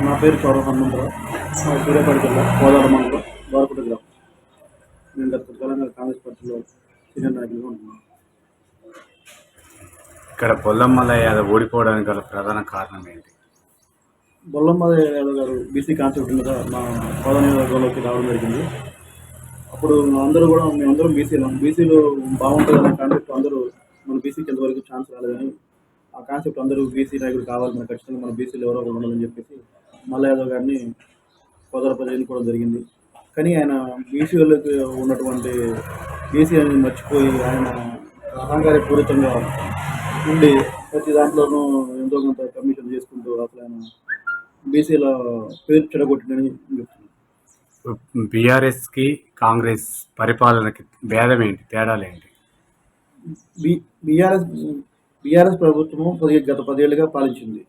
నా పేరు చౌర హనుమంతరావు. సూర్యాపేట జిల్లా కోదాడ మండలం ద్వారపుట గ్రామం. నేను గత తెలంగాణ కాంగ్రెస్ పార్టీలో సీనియర్ నాయకులుగా ఉంటున్నాను. ఇక్కడ బొల్లమల్ల యాదవ్ ఓడిపోవడానికి గల ప్రధాన కారణం ఏంటి? బొల్లమల్ల యాదవ్ గారు బీసీ కాన్సెప్ట్ మీద మా కోదాడ నియోజకవర్గంలోకి రావడం జరిగింది. అప్పుడు మేమందరం బీసీలు బాగుంటుందనే కాన్సెప్ట్ అందరూ మన బీసీకి ఎంతవరకు ఛాన్స్ రాలేదని, ఆ కాన్సెప్ట్ అందరూ బీసీ నాయకుడు కావాలి, మనకు ఖచ్చితంగా మన బీసీలు ఎవరో ఒకరు ఉండాలని చెప్పేసి మల్ల యాదవ్ గారిని కోదాడ ప్రజలు ఎన్నుకోవడం జరిగింది. కానీ ఆయన బీసీలకు ఉన్నటువంటి బీసీ అని మర్చిపోయి ఆయన అహంకారపూరితంగా ఉండి ప్రతి దాంట్లోనూ ఎంతో కొంత కమిషన్ చేసుకుంటూ అసలు ఆయన బీసీల పేరు చెడగొట్టిందని చెప్తున్నాను. బీఆర్ఎస్కి కాంగ్రెస్ పరిపాలనకి భేదం ఏంటి, తేడాలు ఏంటి? బీఆర్ఎస్ ప్రభుత్వము గత 10 ఏళ్ళుగా పాలించింది.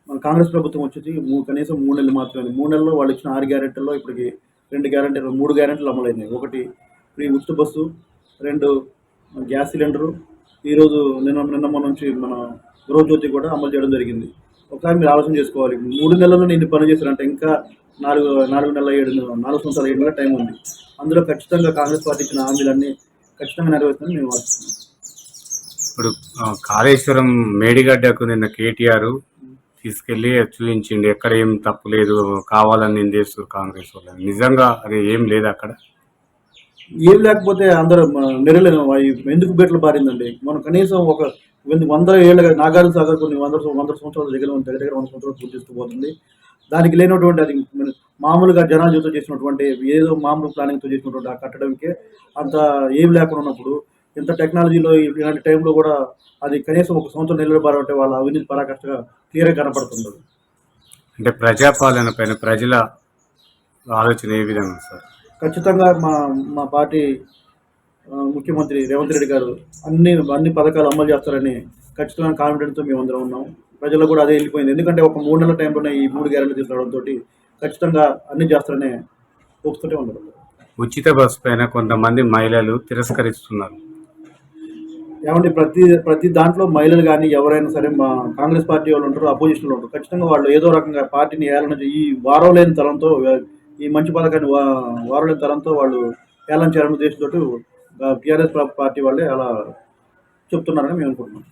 మన కాంగ్రెస్ ప్రభుత్వం వచ్చేసి కనీసం 3 నెలలు మాత్రమే. 3 నెలల్లో వాళ్ళు ఇచ్చిన 6 గ్యారెంటీల్లో ఇప్పటికి 3 గ్యారెంటీలు అమలైనాయి. 1 ఫ్రీ ఉచిత బస్సు, 2 గ్యాస్ సిలిండరు, ఈరోజు నిన్న నుంచి మన గృహజ్యోతి కూడా అమలు చేయడం జరిగింది. ఒకసారి మీరు ఆలోచన చేసుకోవాలి, 3 నెలల్లో నేను పని చేశానంటే ఇంకా 4 సంవత్సరాల 7 నెలల టైం ఉంది. అందులో ఖచ్చితంగా కాంగ్రెస్ పార్టీ ఇచ్చిన హామీలన్నీ ఖచ్చితంగా నెరవేరుస్తుందని మేము ఆశిస్తున్నాం. ఇప్పుడు కాళేశ్వరం మేడిగడ్డకు నిన్న కేటీఆర్ తీసుకెళ్ళి చూపించిండు, ఎక్కడ ఏం తప్పు లేదు, కావాలని నిందేస్తారు కాంగ్రెస్ వాళ్ళు. నిజంగా అది ఏం లేదు అక్కడ. ఏం లేకపోతే అందరూ నెరలేను ఎందుకు బెట్లు బారిందండి. మనం కనీసం ఒక 100 ఏళ్ళగా నాగార్జున సాగర్ కొన్ని 100 సంవత్సరాల దగ్గర 100 సంవత్సరాలు పూర్తి చేస్తూ పోతుంది. దానికి లేనటువంటి అది మామూలుగా జనాలతో చేసినటువంటి ఏదో మామూలు ప్లానింగ్తో చేసినటువంటి ఆ కట్టడంకే అంత ఏం లేకుండా ఉన్నప్పుడు, ఇంత టెక్నాలజీలో ఇలాంటి టైంలో కూడా అది కనీసం 1 సంవత్సరం నిలబడాలంటే వాళ్ళ అవినీతి పరాకాష్ఠగా క్లియర్గా కనపడుతుంది. అంటే ప్రజాపాలన పైన ప్రజల ఆలోచన ఏ విధంగా సార్? ఖచ్చితంగా మా పార్టీ ముఖ్యమంత్రి రేవంత్ రెడ్డి గారు అన్ని పథకాలు అమలు చేస్తారని ఖచ్చితంగా కాన్ఫిడెన్స్తో మేమందరం ఉన్నాం. ప్రజలకు కూడా అదే వెళ్ళిపోయింది. ఎందుకంటే ఒక 3 నెలల టైంలోనే ఈ 3 గ్యారెంటీలు తీసుకురావడంతో ఖచ్చితంగా అన్ని చేస్తారనే చూస్తూనే ఉండదు. ఉచిత బస్సు పైన కొంతమంది మహిళలు తిరస్కరిస్తున్నారు. ఏమంటే ప్రతి దాంట్లో మహిళలు కానీ ఎవరైనా సరే మా కాంగ్రెస్ పార్టీ వాళ్ళు ఉంటారు, అపోజిషన్లో ఉంటారు. ఖచ్చితంగా వాళ్ళు ఏదో రకంగా పార్టీని ఏలాలని ఈ వారం లేని తలంతో, ఈ మంచి పథకాన్ని వారం లేని తలంతో వాళ్ళు ఏలం చేయాలని ఉద్దేశంతో టీఆర్ఎస్ పార్టీ వాళ్ళే అలా చెప్తున్నారని మేము అనుకుంటున్నాం.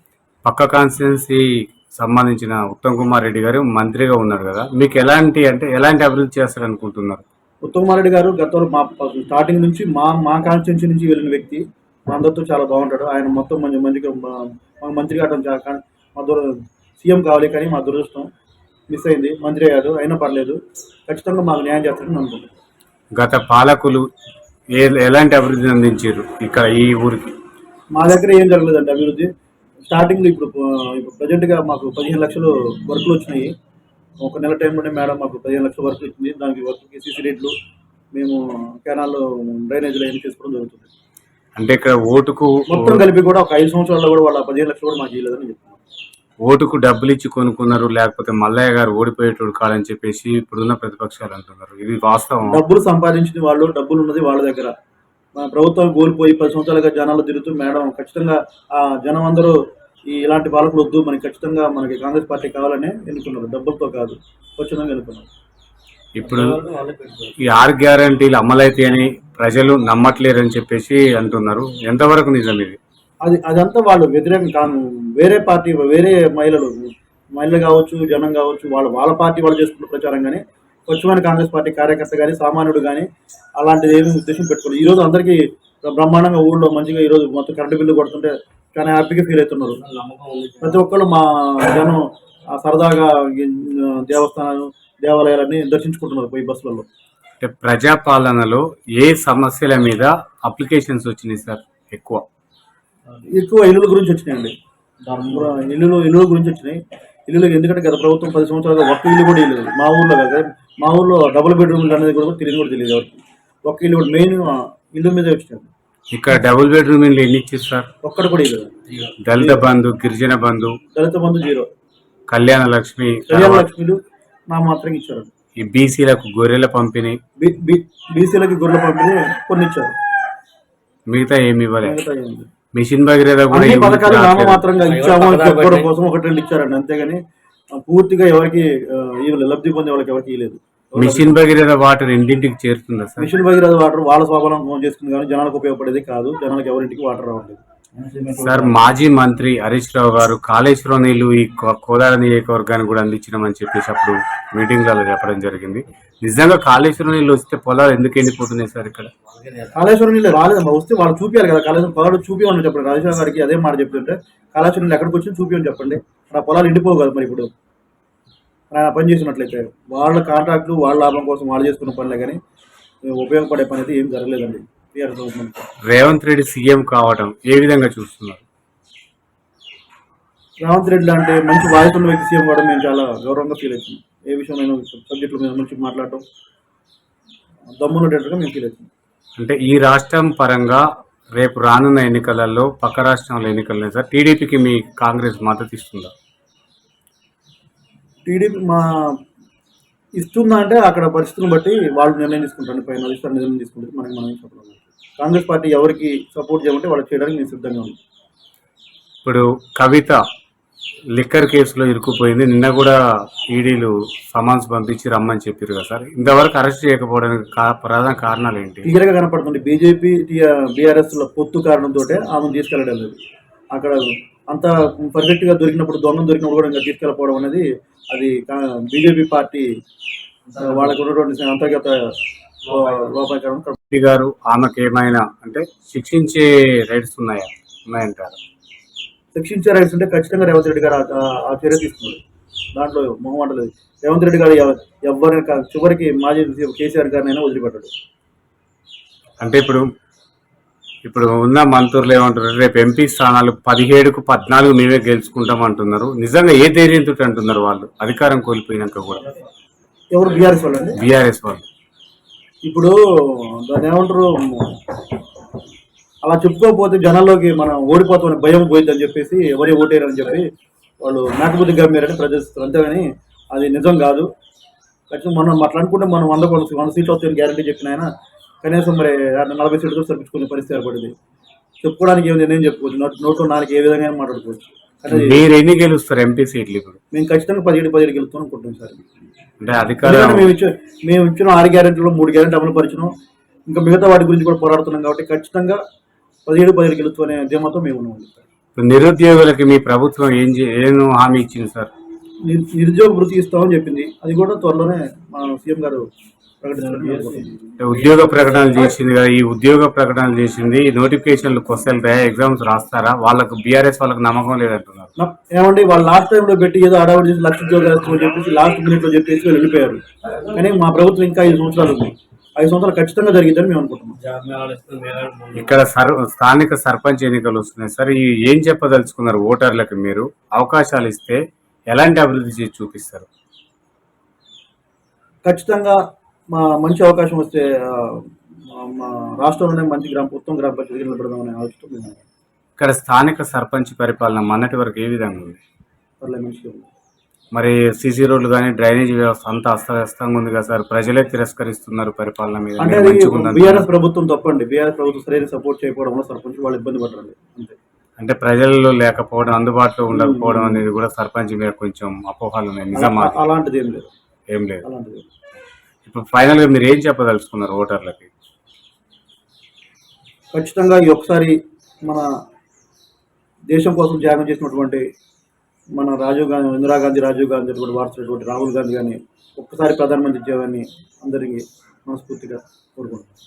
పక్క కాన్స్టిట్యున్సీ సంబంధించిన ఉత్తమ్ కుమార్ రెడ్డి గారు మంత్రిగా ఉన్నారు కదా, మీకు ఎలాంటి అభివృద్ధి చేస్తారనుకుంటున్నారు? ఉత్తమ్ కుమార్ రెడ్డి గారు గతంలో స్టార్టింగ్ నుంచి మా కాన్స్టిట్యున్సీ నుంచి వెళ్ళిన వ్యక్తి. మా అందరితో చాలా బాగుంటాడు. ఆయన మొత్తం మంచిగా మంత్రి కావడం మా సీఎం కావాలి, కానీ మా దురదృష్టం మిస్ అయింది. మంత్రి అయ్యారు, అయినా పర్లేదు, ఖచ్చితంగా మాకు న్యాయం చేస్తారని అనుకుంటున్నాం. గత పాలకులు ఎలాంటి అభివృద్ధి అందించారు ఇక్కడ ఈ ఊరికి? మా దగ్గర ఏం జరగలేదండి అభివృద్ధి. స్టార్టింగ్లో ఇప్పుడు ప్రజెంట్గా మాకు 15 లక్షలు వర్కులు వచ్చినాయి. 1 నెల టైంలోనే మేడం మాకు 15 లక్షల వర్క్ ఇచ్చింది. దానికి వర్క్కి సీసీ రేట్లు, మేము కెనాల్లో డ్రైనేజీలు అన్ని చేసుకోవడం జరుగుతుంది. అంటే ఇక్కడ ఓటుకు మొత్తం కలిపి కూడా ఒక 5 సంవత్సరాల్లో కూడా వాళ్ళ 15 లక్షలు కూడా మాకు చేయలేదని చెప్తున్నాం. ఓటుకు డబ్బులు ఇచ్చి కొనుక్కున్నారు, లేకపోతే మల్లయ్య గారు ఓడిపోయేటోడు కాదని చెప్పేసి ఇప్పుడున్న ప్రతిపక్షాలు అంటున్నారు. ఇది వాస్తవం? డబ్బులు సంపాదించిన వాళ్ళు, డబ్బులు ఉన్నది వాళ్ళ దగ్గర. మన ప్రభుత్వం కోల్పోయి 10 సంవత్సరాలుగా జనాలు తిరుగుతూ మేడం ఖచ్చితంగా ఆ జనం అందరూ ఇలాంటి పాలకులు వద్దు, మనకి ఖచ్చితంగా మనకి కాంగ్రెస్ పార్టీ కావాలని ఎన్నుకున్నారు, డబ్బులతో కాదు, ఖచ్చితంగా ఎన్నుకున్నారు. ఇప్పుడు ఈ 6 గ్యారంటీలు అమలైతే అని ప్రజలు నమ్మట్లేరని చెప్పేసి అంటున్నారు. ఎంతవరకు నిజం ఇది? అదంతా వాళ్ళు వ్యతిరేకం కాను. వేరే పార్టీ, వేరే మహిళలు కావచ్చు, జనం కావచ్చు, వాళ్ళ పార్టీ వాళ్ళు చేసుకున్న ప్రచారం కానీ, స్వచ్ఛమైన కాంగ్రెస్ పార్టీ కార్యకర్త కానీ, సామాన్యుడు కానీ అలాంటిది ఏమీ ఉద్దేశం పెట్టుకోలేదు. ఈరోజు అందరికీ బ్రహ్మాండంగా ఊళ్ళో మంచిగా ఈరోజు మొత్తం కరెంటు బిల్లు కొడుతుంటే చాలా హ్యాపీగా ఫీల్ అవుతున్నారు. ప్రతి ఒక్కళ్ళు మా జనం సరదాగా దేవస్థానాలు, దేవాలయాలన్నీ దర్శించుకుంటున్నారు పోయి బస్సులలో. అంటే ప్రజాపాలనలో ఏ సమస్యల మీద అప్లికేషన్స్ వచ్చినాయి సార్? ఎక్కువ ఇల్లుల గురించి వచ్చినాయండి. ఇల్లుల గురించి వచ్చినాయి. ఎందుకంటే గత ప్రభుత్వం 10 సంవత్సరాలుగా ఒక్క ఇల్లు కూడా ఇల్లు మా ఊళ్ళో కదా. మా ఊళ్ళో డబుల్ బెడ్రూమ్లు అనేది కూడా తెలియదు ఎవరికి. ఒక్క ఇల్లు కూడా మెయిన్ ఇల్లు మీదే వచ్చినాయి. ఇక్కడ డబుల్ బెడ్రూమ్ ఇల్లు ఎన్ని ఇచ్చారు సార్? ఒక్కటి కూడా ఇల్లు. దళిత బంధు, గిరిజన బంధు, జీరో. కళ్యాణ లక్ష్మిలు నా మాత్రం ఇచ్చారు. ఈ బీసీలకు గొర్రెల పంపిణీ, కొన్ని ఇచ్చారు, మిగతా ఏమి ఇవ్వలేదు. మిషన్ భగీరథ కూడా పథకాలు నామమాత్రంగా ఇచ్చాము, కోసం 1-2 ఇచ్చారండి. అంతేగాని పూర్తిగా ఎవరికి లబ్ధి పొందే వాళ్ళకి ఎవరికి ఇవ్వలేదు. మిషన్ భగీరథ వాటర్ ఇంటింటికి చేరుతుందా సార్? మిషన్ భగీరథ వాటర్ వాళ్ళ స్వావలంబనం చేసుకుంది కానీ జనాలకు ఉపయోగపడేది కాదు. జనాలకు ఎవరింటికి వాటర్ రావట్లేదు. సార్ మాజీ మంత్రి హరీష్ రావు గారు కాళేశ్వరం నీళ్లు ఈ కోదాడ నియోజకవర్గానికి కూడా అందించినామని చెప్పేసి అప్పుడు మీటింగ్లలో చెప్పడం జరిగింది. నిజంగా కాళేశ్వరం నీళ్ళు వస్తే పొలాలు ఎందుకు ఎండిపోతున్నాయి సార్? ఇక్కడ కాళేశ్వరం నీళ్ళు రాలేదమ్మా, వస్తే వాళ్ళు చూపించాలి కదా. కాళేశ్వరం పొలాలు చూపించమని చెప్పండి. రాజేశ్వరం గారికి అదే మాట చెప్తుంటే కాళేశ్వరం నీళ్ళు ఎక్కడికి వచ్చి చూపించమని చెప్పండి. ఆ పొలాలు ఎండిపోవు కదా. మరి ఇప్పుడు ఆయన పని చేసినట్లయితే వాళ్ళ కాంట్రాక్టులు వాళ్ళ లాభం కోసం వాళ్ళు చేసుకున్న పనులే కానీ ఉపయోగపడే పని అయితే ఏం జరగలేదండి. రేవంత్ రెడ్డి సీఎం కావడం ఏ విధంగా చూస్తున్నారు? రేవంత్ రెడ్డి అంటే మంచి వాయిస్ ఉన్న వ్యక్తి సీఎం కావడం మేము చాలా గౌరవంగా ఫీల్ అవుతున్నాం. ఏ విషయంలో సబ్జెక్టుల మీద మంచి మాట్లాడటం దమ్మున్నట్టుగా మేము ఫీల్ అవుతున్నాం. అంటే ఈ రాష్ట్రం పరంగా రేపు రానున్న ఎన్నికలలో పక్క రాష్ట్రంలో ఎన్నికలు సార్, టీడీపీకి మీ కాంగ్రెస్ మద్దతు ఇస్తుందా? టీడీపీ ఇస్తుందా అంటే అక్కడ పరిస్థితులను బట్టి వాళ్ళు నిర్ణయం తీసుకుంటారు. పైన అధిష్టానం నిర్ణయం తీసుకుంటే మనం చెప్పలేదు. కాంగ్రెస్ పార్టీ ఎవరికి సపోర్ట్ చేయమంటే వాళ్ళకి చేయడానికి నేను సిద్ధంగా ఉన్నాను. ఇప్పుడు కవిత లిక్కర్ కేసులో ఇరుక్కుపోయింది. నిన్న కూడా ఈడీలు సమన్స్ పంపించి రమ్మని చెప్పారు కదా సార్, ఇంతవరకు అరెస్ట్ చేయకపోవడానికి ప్రధాన కారణాలు ఏంటి? క్లియర్గా కనపడుతుంది. బీజేపీ బీఆర్ఎస్ పొత్తు కారణంతో ఆమెను తీసుకెళ్ళడం లేదు. అక్కడ అంత పర్ఫెక్ట్గా దొరికినప్పుడు, దొంగ దొరికినప్పుడు కూడా ఇంకా తీసుకెళ్ళకపోవడం అనేది అది బీజేపీ పార్టీ వాళ్ళకు ఉన్నటువంటి అంతర్గత లోపాకరం. గారు ఆమెకు ఏమైనా అంటే శిక్షించే రైట్స్ ఉన్నాయంటారు? శిక్షించే రైట్స్ ఉంటే ఖచ్చితంగా రేవంత్ రెడ్డి గారు ఆ చర్య తీసుకున్నారు. దాంట్లో మొహమాట లేదు. రేవంత్ రెడ్డి గారు ఎవరిని చివరికి మాజీ కేసీఆర్ గారినైనా వదిలిపెట్టాడు. అంటే ఇప్పుడు ఉన్న మంత్రులు ఏమంటారు, రేపు ఎంపీ స్థానాలు 17కు 14 మేమే గెలుచుకుంటాం అంటున్నారు. నిజంగా ఏ ధైర్యంతో అంటున్నారు వాళ్ళు అధికారం కోల్పోయినాక కూడా? ఎవరు? బీఆర్ఎస్ వాళ్ళు అండి. బీఆర్ఎస్ వాళ్ళు ఇప్పుడు దాన్ని ఏమంటారు, అలా చెప్పుకోకపోతే జనాల్లోకి మనం ఓడిపోతామని భయం పోయిద్దని చెప్పేసి ఎవరి ఓటేరని చెప్పి వాళ్ళు మేకపోతే గమ్యారని ప్రదర్శిస్తారు. అంతేగాని అది నిజం కాదు. ఖచ్చితంగా మనం అట్లా అనుకుంటే మనం 100 సీట్లు వస్తాయని గ్యారంటీ చెప్పిన ఆయన కనీసం మరి 40 సీట్లతో సరిపించుకునే పరిస్థితి ఏర్పడింది. చెప్పుకోవడానికి ఏమి నేను చెప్పుకోవచ్చు. నోట్లో 4 ఏ విధంగా మాట్లాడుకోవచ్చు. మీరు ఎన్ని గెలుస్తారు ఎంపీ సీట్లు? ఇప్పుడు మేము ఖచ్చితంగా 17 గెలుస్తాం అనుకుంటున్నాం సార్. అంటే అధికారం మేము ఇచ్చిన 6 గ్యారెంటీలో 3 గ్యారెంటీ అమలు పరిచినాం. ఇంకా మిగతా వాటి గురించి కూడా పోరాడుతున్నాం. కాబట్టి ఖచ్చితంగా 17 గెలుస్తూ అనే ధీమాతో మేము ఉన్నాం. నిరుద్యోగులకి మీ ప్రభుత్వం ఏం హామీ ఇచ్చింది సార్? నిరుద్యోగ వృత్తి ఇస్తామని చెప్పింది. అది కూడా త్వరలోనే మా సీఎం గారు ఉద్యోగ ప్రకటనలు చేసింది కదా. ఈ ఉద్యోగ ప్రకటనలు చేసింది, నోటిఫికేషన్లు వస్తాయా? ఎగ్జామ్స్ రాస్తారా? వాళ్ళకు బీఆర్ఎస్ వాళ్ళకి నమ్మకం లేదంటున్నారు. ఏమండి, వాళ్ళు లాస్ట్ టైంలో పెట్టి ఏదో అడవాడు చేసి 1,00,000 ఉద్యోగాలు చెప్పేసి లాస్ట్ మినిట్ లో చెప్పేసి వెళ్ళిపోయారు. కానీ మా ప్రభుత్వం ఇంకా 5 సంవత్సరాలు ఉంది. 5 సంవత్సరాలు ఖచ్చితంగా జరిగిద్దని మేము అనుకుంటున్నాం. ఇక్కడ స్థానిక సర్పంచ్ ఎన్నికలు వస్తున్నాయి సార్. ఏం చెప్పదలుచుకున్నారు ఓటర్లకు? మీరు అవకాశాలు ఇస్తే ఎలాంటి అభివృద్ధి చేసి చూపిస్తారు? ఖచ్చితంగా మంచి అవకాశం వస్తే మా రాష్ట్రంలోనే మంచి ఉత్తమ గ్రామ పంచాయతీ నిలబడదామనే ఆలోచన. ఇక్కడ స్థానిక సర్పంచ్ పరిపాలన మొన్నటి వరకు ఏ విధంగా ఉంది? మంచిగా ఉంది. మరి సీసీ రోడ్లు కానీ డ్రైనేజ్ వ్యవస్థ అంతా అస్తవ్యస్తంగా ఉంది కదా సార్. ప్రజలే తిరస్కరిస్తున్నారు పరిపాలన మీద. అంటే బీఆర్ఎస్ ప్రభుత్వం తప్పండి. బీఆర్ఎస్ ప్రభుత్వం సరైన సపోర్ట్ చేయకపోవడం వల్ల సర్పంచ్ వాళ్ళు ఇబ్బంది పడరండి. అంతే. అంటే ప్రజల్లో లేకపోవడం, అందుబాటులో ఉండకపోవడం అనేది కూడా సర్పంచ్ మీద కొంచెం అపోహాలు ఉన్నాయి. నిజమా? అలాంటిది ఏం లేదు. అలాంటిది. ఇప్పుడు ఫైనల్గా మీరు ఏం చెప్పదలుచుకున్నారు ఓటర్లకి? ఖచ్చితంగా ఈ ఒకసారి మన దేశం కోసం త్యాగం చేసినటువంటి మన ఇందిరాగాంధీ రాజీవ్ గాంధీ వారసులైనటువంటి రాహుల్ గాంధీ కానీ ఒక్కసారి ప్రధానమంత్రి ఉద్యోగాన్ని అందరికీ మనస్ఫూర్తిగా కోరుకుంటున్నాను.